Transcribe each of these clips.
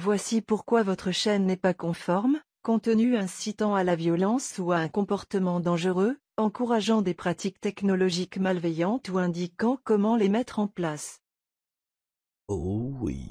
Voici pourquoi votre chaîne n'est pas conforme: contenu incitant à la violence ou à un comportement dangereux, encourageant des pratiques technologiques malveillantes ou indiquant comment les mettre en place. Oh oui.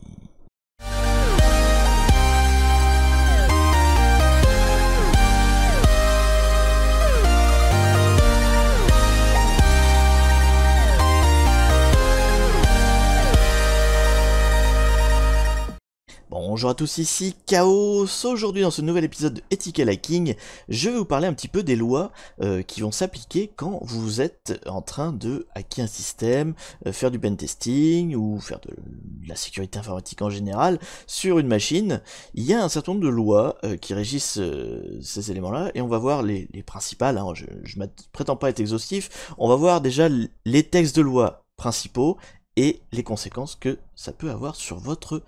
Bonjour à tous, ici Chaos. Aujourd'hui dans ce nouvel épisode de Ethical Hacking, je vais vous parler un petit peu des lois qui vont s'appliquer quand vous êtes en train de hacker un système, faire du pentesting ou faire de la sécurité informatique en général sur une machine. Il y a un certain nombre de lois qui régissent ces éléments-là et on va voir les principales, hein. Je ne prétends pas être exhaustif, on va voir déjà les textes de loi principaux et les conséquences que ça peut avoir sur votre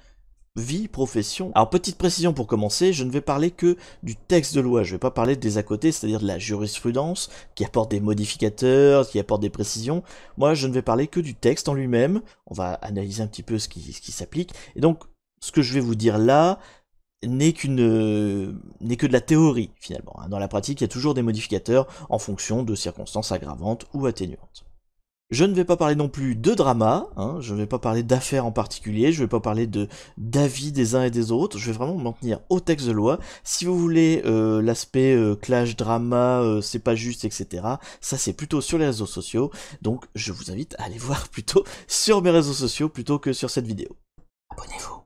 vie, profession. Alors petite précision pour commencer, je ne vais parler que du texte de loi, je ne vais pas parler des à côté, c'est-à-dire de la jurisprudence, qui apporte des modificateurs, qui apporte des précisions. Moi je ne vais parler que du texte en lui-même, on va analyser un petit peu ce qui s'applique, et donc ce que je vais vous dire là n'est que de la théorie finalement. Dans la pratique il y a toujours des modificateurs en fonction de circonstances aggravantes ou atténuantes. Je ne vais pas parler non plus de drama, je ne vais pas parler d'affaires en particulier, je ne vais pas parler d'avis des uns et des autres, je vais vraiment m'en tenir au texte de loi. Si vous voulez l'aspect clash, drama, c'est pas juste, etc., ça c'est plutôt sur les réseaux sociaux, donc je vous invite à aller voir plutôt sur mes réseaux sociaux plutôt que sur cette vidéo. Abonnez-vous.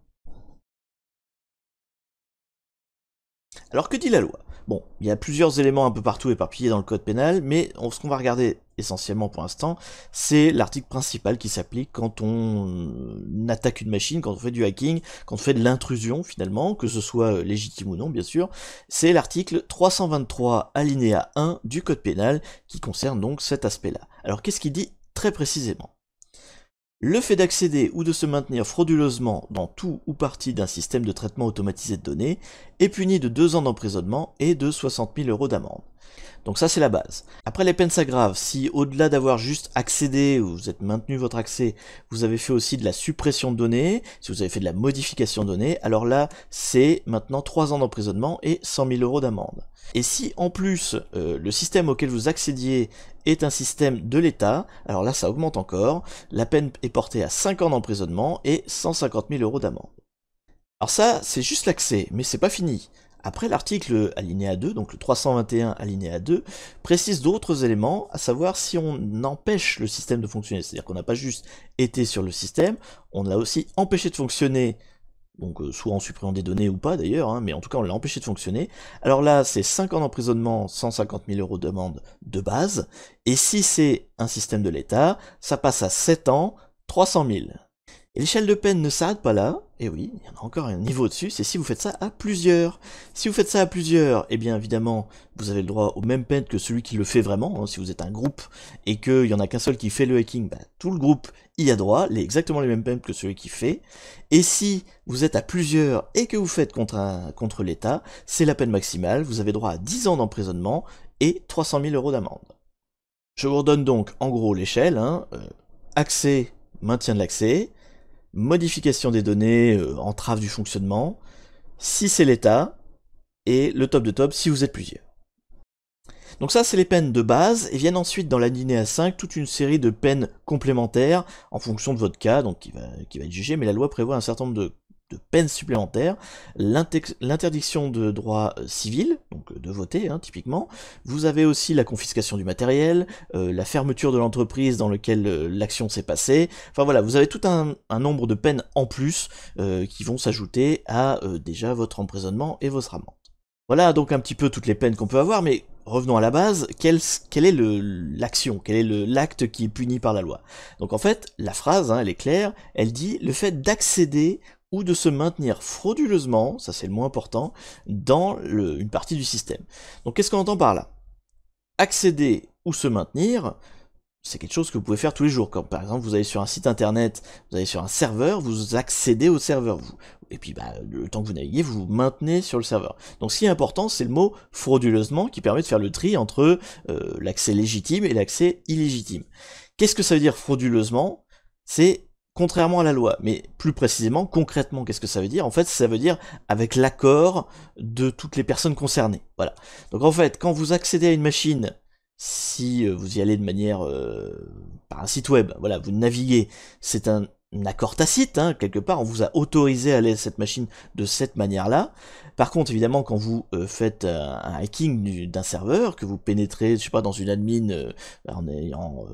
Alors que dit la loi ? Bon, il y a plusieurs éléments un peu partout éparpillés dans le code pénal, mais ce qu'on va regarder essentiellement pour l'instant, c'est l'article principal qui s'applique quand on attaque une machine, quand on fait du hacking, quand on fait de l'intrusion finalement, que ce soit légitime ou non bien sûr. C'est l'article 323 alinéa 1 du code pénal qui concerne donc cet aspect-là. Alors qu'est-ce qu'il dit très précisément ? Le fait d'accéder ou de se maintenir frauduleusement dans tout ou partie d'un système de traitement automatisé de données est puni de 2 ans d'emprisonnement et de 60 000 € d'amende. Donc ça c'est la base. Après les peines s'aggravent si au-delà d'avoir juste accédé ou vous êtes maintenu votre accès, vous avez fait aussi de la suppression de données, si vous avez fait de la modification de données, alors là c'est maintenant 3 ans d'emprisonnement et 100 000 € d'amende. Et si en plus le système auquel vous accédiez est un système de l'État, alors là ça augmente encore, la peine est portée à 5 ans d'emprisonnement et 150 000 € d'amende. Alors ça c'est juste l'accès, mais c'est pas fini. Après l'article alinéa 2, donc le 321 alinéa 2, précise d'autres éléments, à savoir si on empêche le système de fonctionner, c'est-à-dire qu'on n'a pas juste été sur le système, on l'a aussi empêché de fonctionner, donc soit en supprimant des données ou pas d'ailleurs, mais en tout cas on l'a empêché de fonctionner. Alors là c'est 5 ans d'emprisonnement, 150 000 € d'amende de base, et si c'est un système de l'État, ça passe à 7 ans, 300 000. Et l'échelle de peine ne s'arrête pas là, et oui, il y en a encore un niveau dessus, c'est si vous faites ça à plusieurs. Si vous faites ça à plusieurs, eh bien évidemment, vous avez le droit aux mêmes peines que celui qui le fait vraiment, si vous êtes un groupe, et qu'il y en a qu'un seul qui fait le hacking, tout le groupe y a droit, exactement les mêmes peines que celui qui fait. Et si vous êtes à plusieurs et que vous faites contre l'État, c'est la peine maximale, vous avez droit à 10 ans d'emprisonnement et 300 000 € d'amende. Je vous redonne donc en gros l'échelle, accès, maintien de l'accès, modification des données, entrave du fonctionnement, si c'est l'État, et le top de top si vous êtes plusieurs. Donc ça c'est les peines de base, et viennent ensuite dans l'alinéa 5 toute une série de peines complémentaires en fonction de votre cas, donc qui va être jugé, mais la loi prévoit un certain nombre de peines supplémentaires, l'interdiction de droit civil, donc de voter typiquement, vous avez aussi la confiscation du matériel, la fermeture de l'entreprise dans laquelle l'action s'est passée, enfin voilà, vous avez tout un nombre de peines en plus qui vont s'ajouter à déjà votre emprisonnement et votre amende. Voilà donc un petit peu toutes les peines qu'on peut avoir, mais revenons à la base, quelle est l'action, quel est l'acte qui est puni par la loi. Donc en fait, la phrase, elle est claire, elle dit le fait d'accéder ou de se maintenir frauduleusement, ça c'est le mot important, dans une partie du système. Donc qu'est-ce qu'on entend par là ? Accéder ou se maintenir, c'est quelque chose que vous pouvez faire tous les jours. Comme par exemple, vous allez sur un site internet, vous allez sur un serveur, vous accédez au serveur. Et puis le temps que vous naviguez, vous vous maintenez sur le serveur. Donc ce qui est important, c'est le mot frauduleusement qui permet de faire le tri entre l'accès légitime et l'accès illégitime. Qu'est-ce que ça veut dire frauduleusement ? C'est contrairement à la loi. Mais plus précisément, concrètement, qu'est-ce que ça veut dire? En fait, ça veut dire avec l'accord de toutes les personnes concernées. Voilà. Donc en fait, quand vous accédez à une machine, si vous y allez de manière par un site web, voilà, vous naviguez, c'est un accord tacite, hein, quelque part, on vous a autorisé à aller à cette machine de cette manière-là. Par contre, évidemment, quand vous faites un hacking d'un serveur, que vous pénétrez, je sais pas, dans une admin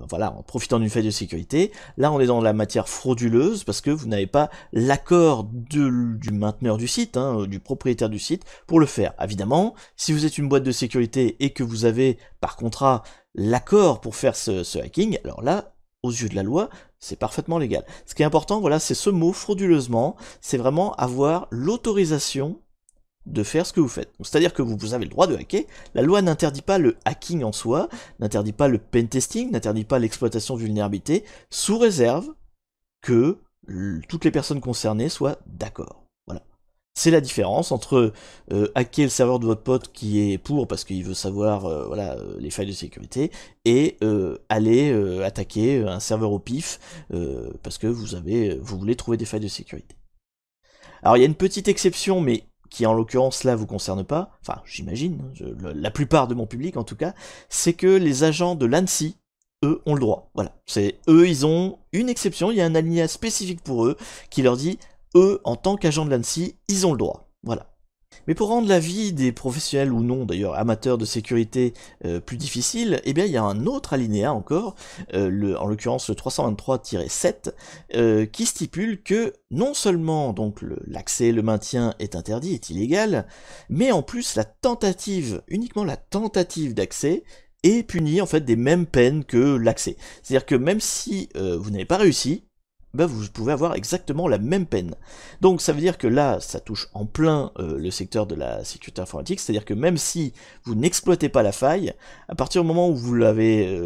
voilà, en profitant d'une faille de sécurité, là, on est dans la matière frauduleuse parce que vous n'avez pas l'accord du mainteneur du site, hein, du propriétaire du site, pour le faire. Évidemment, si vous êtes une boîte de sécurité et que vous avez, par contrat, l'accord pour faire ce hacking, alors là, aux yeux de la loi, c'est parfaitement légal. Ce qui est important, voilà, c'est ce mot frauduleusement, c'est vraiment avoir l'autorisation de faire ce que vous faites. C'est-à-dire que vous avez le droit de hacker, la loi n'interdit pas le hacking en soi, n'interdit pas le pentesting, n'interdit pas l'exploitation de vulnérabilité, sous réserve que toutes les personnes concernées soient d'accord. Voilà. C'est la différence entre hacker le serveur de votre pote qui est pour parce qu'il veut savoir voilà, les failles de sécurité et aller attaquer un serveur au pif parce que vous voulez trouver des failles de sécurité. Alors il y a une petite exception, mais qui en l'occurrence là vous concerne pas, enfin j'imagine, la plupart de mon public en tout cas, c'est que les agents de l'ANSSI, eux, ont le droit. Voilà, eux, ils ont une exception, il y a un alinéa spécifique pour eux qui leur dit eux, en tant qu'agents de l'ANSSI, ils ont le droit. Voilà. Mais pour rendre la vie des professionnels ou non, d'ailleurs, amateurs de sécurité plus difficile, eh bien, il y a un autre alinéa encore, en l'occurrence le 323-7, qui stipule que non seulement donc l'accès, le maintien est interdit, est illégal, mais en plus uniquement la tentative d'accès est punie en fait des mêmes peines que l'accès. C'est-à-dire que même si vous n'avez pas réussi, ben vous pouvez avoir exactement la même peine. Donc ça veut dire que là, ça touche en plein le secteur de la sécurité informatique, c'est-à-dire que même si vous n'exploitez pas la faille, à partir du moment où vous avez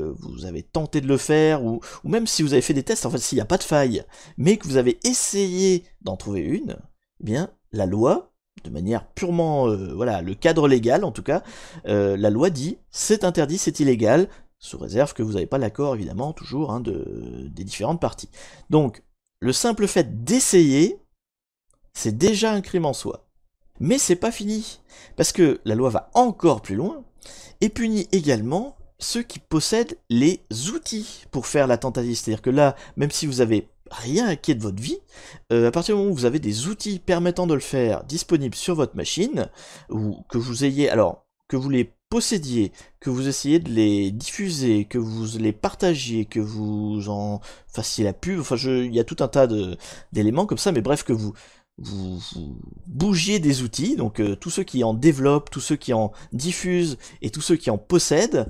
tenté de le faire, ou même si vous avez fait des tests, en fait s'il n'y a pas de faille, mais que vous avez essayé d'en trouver une, eh bien la loi, de manière purement, voilà, le cadre légal en tout cas, la loi dit c'est interdit, c'est illégal, sous réserve que vous n'avez pas l'accord, évidemment, toujours, hein, des différentes parties. Donc, le simple fait d'essayer, c'est déjà un crime en soi. Mais c'est pas fini, parce que la loi va encore plus loin, et punit également ceux qui possèdent les outils pour faire la tentative. C'est-à-dire que là, même si vous avez rien hacké de votre vie, à partir du moment où vous avez des outils permettant de le faire disponibles sur votre machine, ou que vous ayez, alors, que vous les possédiez, que vous essayez de les diffuser, que vous les partagiez, que vous en fassiez la pub, enfin il y a tout un tas d'éléments comme ça, mais bref, que vous bougiez des outils, donc tous ceux qui en développent, tous ceux qui en diffusent et tous ceux qui en possèdent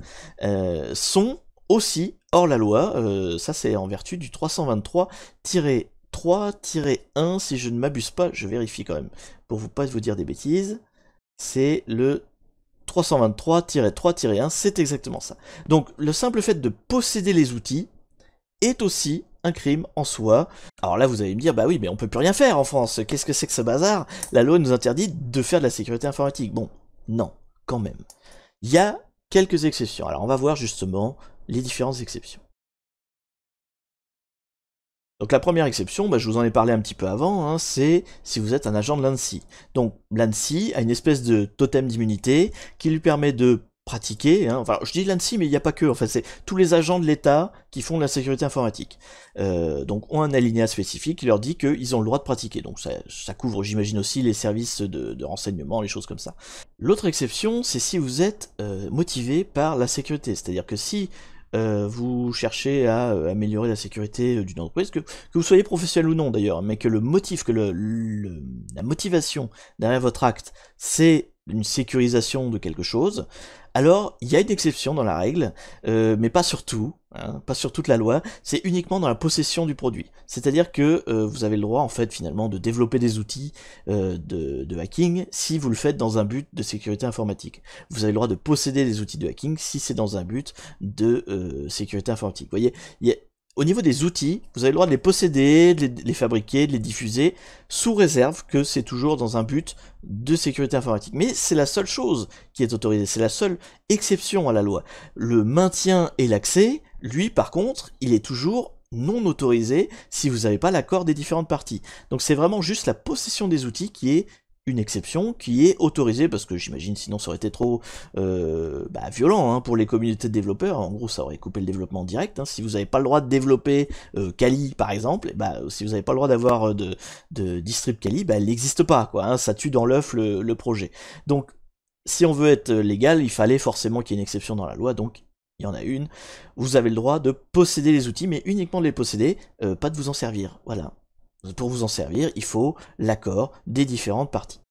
sont aussi hors la loi. Ça c'est en vertu du 323-3-1, si je ne m'abuse pas, je vérifie quand même, pour pas vous dire des bêtises, c'est le 323-3-1, c'est exactement ça. Donc le simple fait de posséder les outils est aussi un crime en soi. Alors là vous allez me dire, bah oui, mais on peut plus rien faire en France, qu'est-ce que c'est que ce bazar? La loi nous interdit de faire de la sécurité informatique. Bon, non, quand même. Il y a quelques exceptions, alors on va voir justement les différentes exceptions. Donc la première exception, bah, je vous en ai parlé un petit peu avant, hein, c'est si vous êtes un agent de l'ANSSI. Donc l'ANSSI a une espèce de totem d'immunité qui lui permet de pratiquer, hein, enfin je dis l'ANSSI mais il n'y a pas que, en fait c'est tous les agents de l'État qui font de la sécurité informatique. Donc ont un alinéa spécifique qui leur dit qu'ils ont le droit de pratiquer, donc ça couvre j'imagine aussi les services de renseignement, les choses comme ça. L'autre exception c'est si vous êtes motivé par la sécurité, c'est-à-dire que si vous cherchez à améliorer la sécurité d'une entreprise, que vous soyez professionnel ou non d'ailleurs, mais que le motif, que la motivation derrière votre acte, c'est une sécurisation de quelque chose, alors il y a une exception dans la règle, mais pas sur tout, hein, pas sur toute la loi, c'est uniquement dans la possession du produit. C'est-à-dire que vous avez le droit en fait finalement de développer des outils de hacking si vous le faites dans un but de sécurité informatique. Vous avez le droit de posséder des outils de hacking si c'est dans un but de sécurité informatique. Vous voyez, au niveau des outils, vous avez le droit de les posséder, de les fabriquer, de les diffuser, sous réserve que c'est toujours dans un but de sécurité informatique. Mais c'est la seule chose qui est autorisée, c'est la seule exception à la loi. Le maintien et l'accès, lui par contre, il est toujours non autorisé si vous n'avez pas l'accord des différentes parties. Donc c'est vraiment juste la possession des outils qui est une exception, qui est autorisée, parce que j'imagine sinon ça aurait été trop violent hein, pour les communautés de développeurs. En gros ça aurait coupé le développement direct. Hein. Si vous n'avez pas le droit de développer Kali par exemple, si vous n'avez pas le droit d'avoir de distrib Kali, elle n'existe pas, quoi. Hein. Ça tue dans l'œuf le projet. Donc si on veut être légal, il fallait forcément qu'il y ait une exception dans la loi, donc il y en a une. Vous avez le droit de posséder les outils, mais uniquement de les posséder, pas de vous en servir. Voilà. Pour vous en servir, il faut l'accord des différentes parties.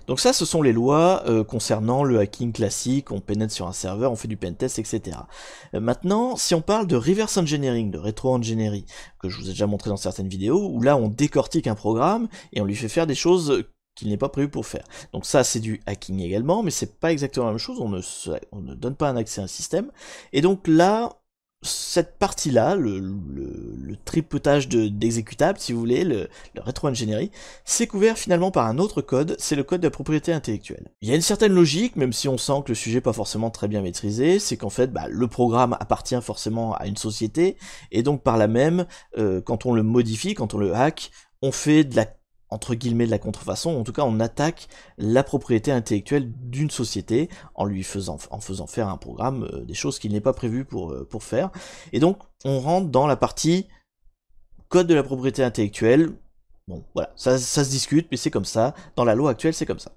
Donc ça, ce sont les lois concernant le hacking classique, on pénètre sur un serveur, on fait du pentest, etc. Maintenant, si on parle de reverse engineering, de rétro-engineering, que je vous ai déjà montré dans certaines vidéos, où là on décortique un programme et on lui fait faire des choses qu'il n'est pas prévu pour faire. Donc ça, c'est du hacking également, mais c'est pas exactement la même chose, on ne donne pas un accès à un système. Et donc là, cette partie-là, le tripotage d'exécutables, si vous voulez, le rétro-ingénierie, c'est couvert finalement par un autre code, c'est le code de la propriété intellectuelle. Il y a une certaine logique, même si on sent que le sujet n'est pas forcément très bien maîtrisé, c'est qu'en fait, le programme appartient forcément à une société, et donc par là même, quand on le modifie, quand on le hack, on fait de la entre guillemets de la contrefaçon, en tout cas on attaque la propriété intellectuelle d'une société en faisant faire un programme des choses qu'il n'est pas prévu pour faire. Et donc on rentre dans la partie code de la propriété intellectuelle. Bon voilà, ça se discute, mais c'est comme ça, dans la loi actuelle c'est comme ça.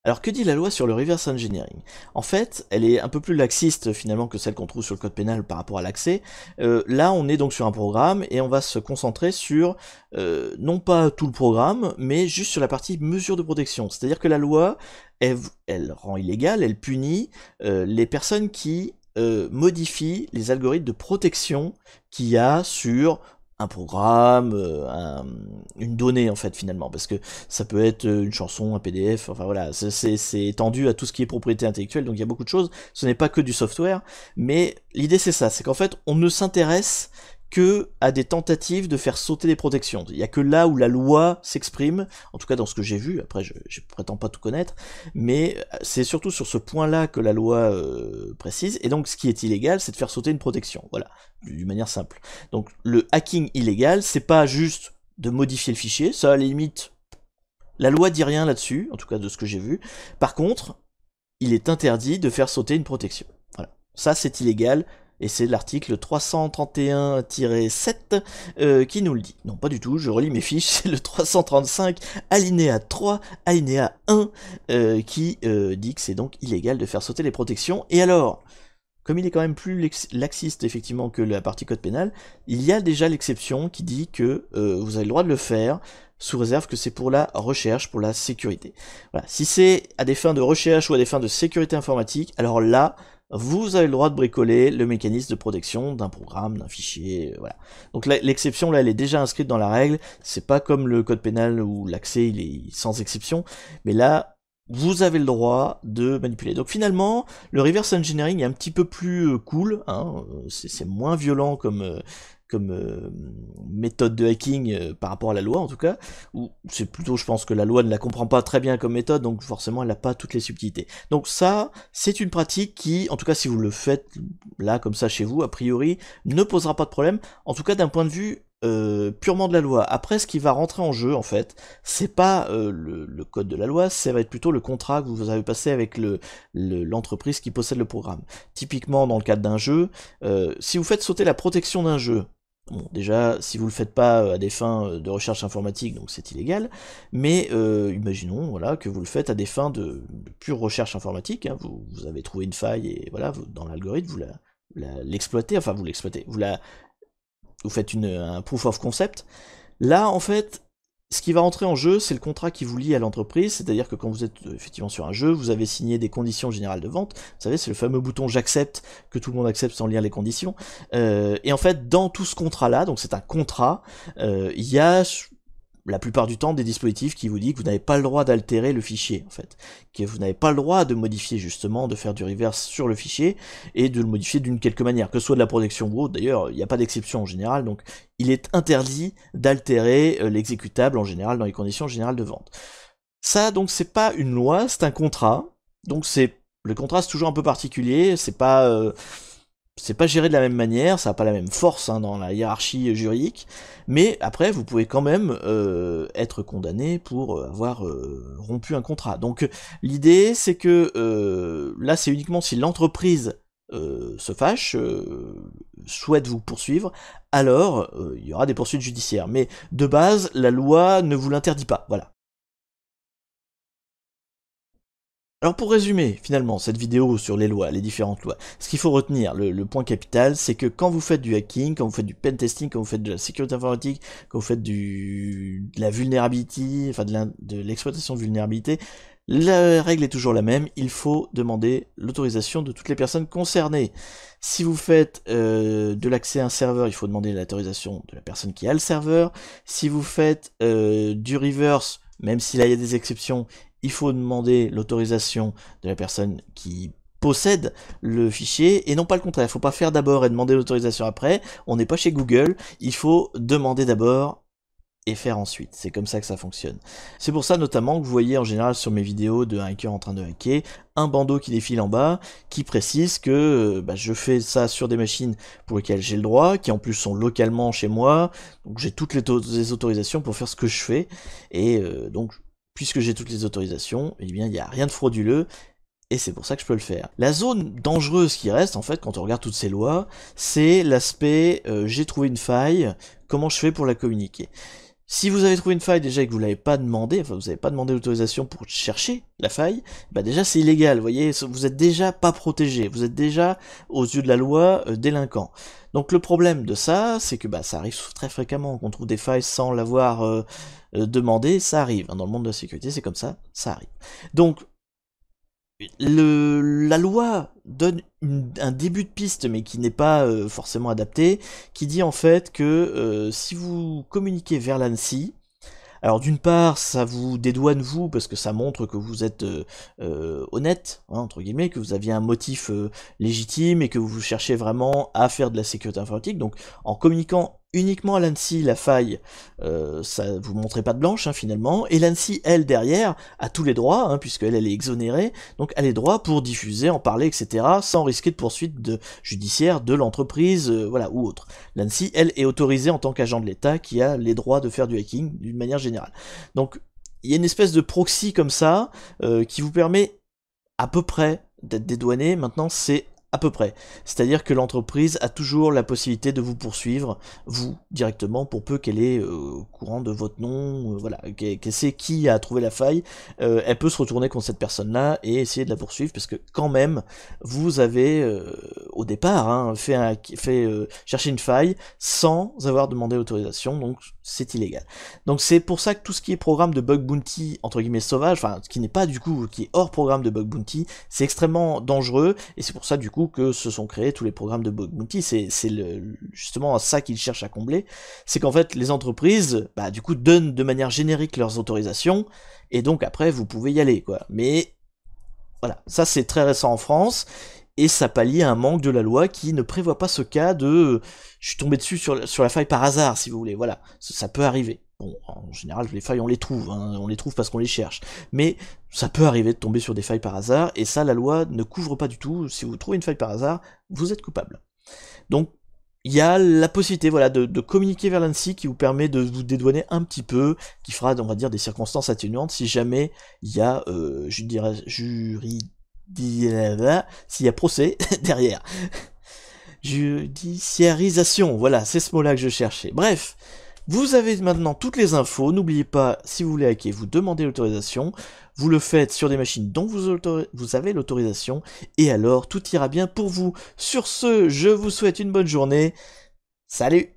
Alors que dit la loi sur le reverse engineering? En fait, elle est un peu plus laxiste finalement que celle qu'on trouve sur le code pénal par rapport à l'accès. Là, on est donc sur un programme et on va se concentrer sur, non pas tout le programme, mais juste sur la partie mesure de protection. C'est-à-dire que la loi, elle rend illégal, elle punit les personnes qui modifient les algorithmes de protection qu'il y a sur un programme, une donnée en fait finalement, parce que ça peut être une chanson, un PDF, enfin voilà, c'est étendu à tout ce qui est propriété intellectuelle, donc il y a beaucoup de choses, ce n'est pas que du software, mais l'idée c'est ça, c'est qu'en fait on ne s'intéresse que à des tentatives de faire sauter les protections. Il y a que là où la loi s'exprime, en tout cas dans ce que j'ai vu, après je prétends pas tout connaître, mais c'est surtout sur ce point-là que la loi précise, et donc ce qui est illégal, c'est de faire sauter une protection, voilà, d'une manière simple. Donc le hacking illégal, c'est pas juste de modifier le fichier, ça à la limite, la loi dit rien là-dessus, en tout cas de ce que j'ai vu. Par contre, il est interdit de faire sauter une protection. Voilà, ça c'est illégal, et c'est l'article 331-7 qui nous le dit. Non, pas du tout, je relis mes fiches, c'est le 335 alinéa 3, alinéa 1, qui dit que c'est donc illégal de faire sauter les protections. Et alors, comme il est quand même plus laxiste effectivement que la partie code pénal, il y a déjà l'exception qui dit que vous avez le droit de le faire, sous réserve que c'est pour la recherche, pour la sécurité. Voilà. Si c'est à des fins de recherche ou à des fins de sécurité informatique, alors là, vous avez le droit de bricoler le mécanisme de protection d'un programme, d'un fichier, voilà. Donc l'exception là, elle est déjà inscrite dans la règle, c'est pas comme le code pénal où l'accès il est sans exception, mais là, vous avez le droit de manipuler. Donc finalement, le reverse engineering est un petit peu plus cool, hein, c'est moins violent comme méthode de hacking par rapport à la loi en tout cas, ou c'est plutôt je pense que la loi ne la comprend pas très bien comme méthode, donc forcément elle n'a pas toutes les subtilités. Donc ça, c'est une pratique qui, en tout cas si vous le faites là comme ça chez vous, a priori, ne posera pas de problème, en tout cas d'un point de vue purement de la loi. Après, ce qui va rentrer en jeu, en fait, c'est pas le code de la loi, ça va être plutôt le contrat que vous avez passé avec l'entreprise qui possède le programme. Typiquement, dans le cadre d'un jeu, si vous faites sauter la protection d'un jeu, bon, déjà, si vous le faites pas à des fins de recherche informatique, donc c'est illégal, mais imaginons voilà, que vous le faites à des fins de pure recherche informatique, hein, vous avez trouvé une faille, et voilà, dans l'algorithme, vous l'exploitez, enfin vous l'exploitez, vous faites un proof of concept. Là, en fait, ce qui va entrer en jeu, c'est le contrat qui vous lie à l'entreprise, c'est-à-dire que quand vous êtes effectivement sur un jeu, vous avez signé des conditions générales de vente, vous savez, c'est le fameux bouton j'accepte, que tout le monde accepte sans lire les conditions, et en fait, dans tout ce contrat-là, donc c'est un contrat, il y a la plupart du temps des dispositifs qui vous disent que vous n'avez pas le droit d'altérer le fichier, en fait, que vous n'avez pas le droit de modifier justement, de faire du reverse sur le fichier, et de le modifier d'une quelque manière, que ce soit de la protection ou autre, d'ailleurs, il n'y a pas d'exception en général, donc il est interdit d'altérer l'exécutable en général dans les conditions générales de vente. Ça, donc, c'est pas une loi, c'est un contrat, donc le contrat c'est toujours un peu particulier, c'est pas c'est pas géré de la même manière, ça n'a pas la même force hein, dans la hiérarchie juridique, mais après vous pouvez quand même être condamné pour avoir rompu un contrat. Donc l'idée c'est que là c'est uniquement si l'entreprise se fâche, souhaite vous poursuivre, alors il y aura des poursuites judiciaires. Mais de base, la loi ne vous l'interdit pas, voilà. Alors pour résumer finalement cette vidéo sur les lois, les différentes lois, ce qu'il faut retenir, le point capital, c'est que quand vous faites du hacking, quand vous faites du pen testing, quand vous faites de la sécurité informatique, quand vous faites de la vulnerability, enfin de l'exploitation de vulnérabilité, la règle est toujours la même, il faut demander l'autorisation de toutes les personnes concernées. Si vous faites de l'accès à un serveur, il faut demander l'autorisation de la personne qui a le serveur. Si vous faites du reverse, même si là il y a des exceptions, il faut demander l'autorisation de la personne qui possède le fichier, et non pas le contraire. Il ne faut pas faire d'abord et demander l'autorisation après. On n'est pas chez Google, il faut demander d'abord et faire ensuite. C'est comme ça que ça fonctionne. C'est pour ça notamment que vous voyez en général sur mes vidéos de hacker en train de hacker, un bandeau qui défile en bas, qui précise que je fais ça sur des machines pour lesquelles j'ai le droit, qui en plus sont localement chez moi, donc j'ai toutes les autorisations pour faire ce que je fais, et donc puisque j'ai toutes les autorisations, eh bien il n'y a rien de frauduleux, et c'est pour ça que je peux le faire. La zone dangereuse qui reste, en fait, quand on regarde toutes ces lois, c'est l'aspect j'ai trouvé une faille, comment je fais pour la communiquer. Si vous avez trouvé une faille déjà et que vous l'avez pas demandé, enfin vous n'avez pas demandé l'autorisation pour chercher la faille, bah déjà c'est illégal, vous voyez, vous êtes déjà pas protégé, vous êtes déjà aux yeux de la loi délinquant. Donc le problème de ça, c'est que ça arrive très fréquemment qu'on trouve des failles sans l'avoir demandé, ça arrive, hein, dans le monde de la sécurité c'est comme ça arrive. Donc la loi donne un début de piste, mais qui n'est pas forcément adapté, qui dit en fait que si vous communiquez vers l'ANSSI, alors d'une part, ça vous dédouane vous, parce que ça montre que vous êtes honnête, hein, entre guillemets, que vous aviez un motif légitime et que vous cherchez vraiment à faire de la sécurité informatique. Donc en communiquant uniquement à l'ANSSI la faille, ça vous montrez pas de blanche hein, finalement, et l'ANSSI, elle, derrière, a tous les droits, hein, puisqu'elle est exonérée, donc elle a les droits pour diffuser, en parler, etc., sans risquer de poursuite judiciaire de l'entreprise, voilà, ou autre. L'ANSSI, elle, est autorisée en tant qu'agent de l'État qui a les droits de faire du hacking d'une manière générale. Donc, il y a une espèce de proxy comme ça, qui vous permet à peu près d'être dédouané. Maintenant, c'est à peu près. C'est-à-dire que l'entreprise a toujours la possibilité de vous poursuivre, vous, directement, pour peu qu'elle est au courant de votre nom, voilà, qu'elle sait qui a trouvé la faille, elle peut se retourner contre cette personne-là et essayer de la poursuivre, parce que quand même, vous avez, au départ, hein, chercher une faille sans avoir demandé l'autorisation, donc c'est illégal. Donc c'est pour ça que tout ce qui est programme de bug bounty, entre guillemets sauvage, enfin, qui n'est pas du coup, qui est hors programme de bug bounty, c'est extrêmement dangereux, et c'est pour ça du coup que se sont créés tous les programmes de bug bounty. C'est justement ça qu'ils cherchent à combler, c'est qu'en fait les entreprises du coup donnent de manière générique leurs autorisations, et donc après vous pouvez y aller quoi. Mais voilà, ça c'est très récent en France, et ça pallie à un manque de la loi qui ne prévoit pas ce cas de je suis tombé dessus sur la faille par hasard, si vous voulez, voilà, ça peut arriver. Bon, en général, les failles, on les trouve, hein, on les trouve parce qu'on les cherche. Mais ça peut arriver de tomber sur des failles par hasard, et ça, la loi ne couvre pas du tout. Si vous trouvez une faille par hasard, vous êtes coupable. Donc, il y a la possibilité, voilà, de communiquer vers l'ANSSI qui vous permet de vous dédouaner un petit peu, qui fera, on va dire, des circonstances atténuantes s'il jamais il y a, s'il y a procès derrière. Judiciarisation, voilà, c'est ce mot-là que je cherchais. Bref. Vous avez maintenant toutes les infos, n'oubliez pas, si vous voulez hacker, vous demandez l'autorisation, vous le faites sur des machines dont vous avez l'autorisation, et alors tout ira bien pour vous. Sur ce, je vous souhaite une bonne journée, salut!